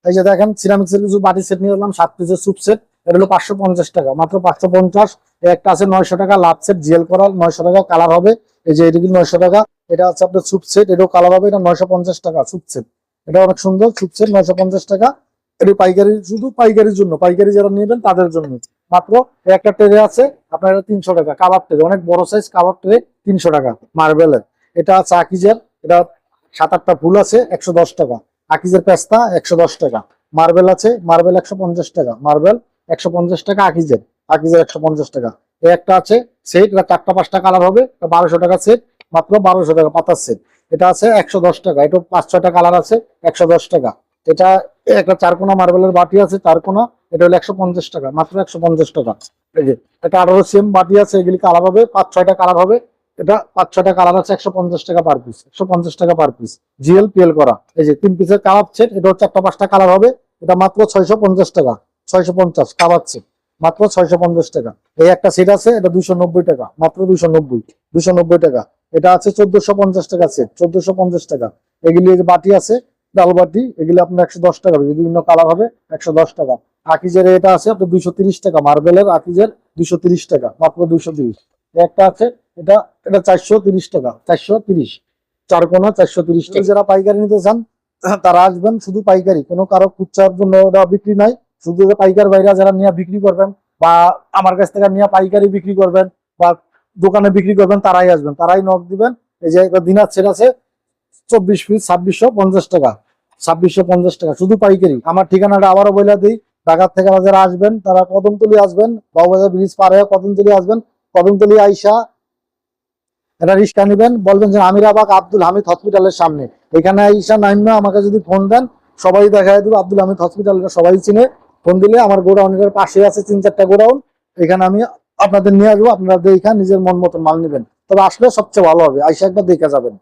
এই যে দেখেন সিরামিক্সের কিছু বাটি সেট নিয়ে এলাম, 7 পিসের স্যুপ সেট। এটা হলো 550 টাকা, মাত্র 550। একটা আছে 900 টাকা লাভ সেট জিএল করা, 900 টাকা কালার হবে। এই যে এটা কিন্তু 900 টাকা। এটা আছে আপনার স্যুপ সেট, এটাও কালার হবে। এটা 950 টাকা স্যুপ সেট। এটা অনেক সুন্দর স্যুপ সেট, 950 টাকা। এটা পাইকারি, শুধু পাইকারির জন্য, পাইকারি যারা নেবেন তাদের জন্য মাত্র। একটা ট্রে আছে আপনার, এটা 300 টাকা কাবাব ট্রে, অনেক বড় সাইজ কাবাব ট্রে, 300 টাকা মার্বেলের। এটা আছে আকিজের, এটা 7-8টা ফুল আছে, 110 টাকা। আকিজের পেস্তা 110 টাকা। মার্বেল আছে, মার্বেল 150 টাকা, মার্বেল 150 টাকা। আকিজের, আকিজের 150 টাকা। এই একটা আছে সেট, এটা 4টা-5টা কালার হবে, 1200 টাকা সেট, মাত্র 1200 টাকা পাতার সেট। এটা আছে 110 টাকা, এটা 5-6টা কালার আছে, 110 টাকা। এটা একটা 4 কোনা মার্বেলের বাটি আছে, 4 কোনা, এটা হলো 150 টাকা, মাত্র 150 টাকা। এই যে এটা 18 সিএম বাটি আছে, এগুলি কালার হবে, 5-6টা কালার হবে। এটা 5-6টা কালার আছে, 150 টাকা পার পিস, 150 টাকা পার পিস, জিএল পিএল করা। এই যে 3 পিসের কাবাব সেট, এটা 4টা-5টা কালার হবে। এটা মাত্র 650 টাকা, 650 কাবাব সেট, মাত্র 650 টাকা। এই একটা সেট আছে, এটা 290 টাকা, মাত্র 290 টাকা। এটা আছে 1450 টাকা সেট, 1450 টাকা। এগুলি বাটি আছে, ডাল বাটি, এগুলি আপনার 110 টাকা, বিভিন্ন কালার হবে, 110 টাকা। আকিজের এটা আছে আপনার 230 টাকা, মার্বেলের আকিজের 230 টাকা, মাত্র 230। একটা আছে, এটা এটা 430 টাকা, 430, 4 কোনা 430 টাকা। যারা পাইকারি নিতে চান তারা আসবেন, শুধু পাইকারি, কোনো কারো খুচরার জন্য ওটা বিক্রি নাই। শুধু পাইকার বাইরা যারা নিয়ে বিক্রি করবেন, বা আমার কাছ থেকে নিয়ে পাইকারি বিক্রি করবেন, বা দোকানে বিক্রি করবেন, তারাই আসবেন, তারাই নক দিবেন। এই যে একটা দিনার সেট আছে 24 পিস, 2650 টাকা, 2650 টাকা, শুধু পাইকারি। আমার ঠিকানাটা আবারও বলে দিই, ঢাকা থেকে যারা আসবেন তারা কদমতলী আসবেন, বাবুবাজার ব্রিজ পার হয়ে কদমতলী আসবেন। কদমতলী আইসা একটা রিক্সা নিবেন, বলবেন যে আমিরাবাগ আব্দুল হামিদ হসপিটালের সামনে। এখানে আইসা নাইমা আমাকে যদি ফোন দেন, সবাই দেখাই দিব আব্দুল হামিদ হসপিটালটা, সবাই চিনে। ফোন দিলে আমার গোডাউনের পাশে আছে 3-4টা গোডাউন, এখানে আমি আপনাদের নিয়ে আসবো। আপনারা দেখা নিজের মন মতন মাল নেবেন, তবে আসলে সবচেয়ে ভালো হবে, আইসা একবার দেখে যাবেন।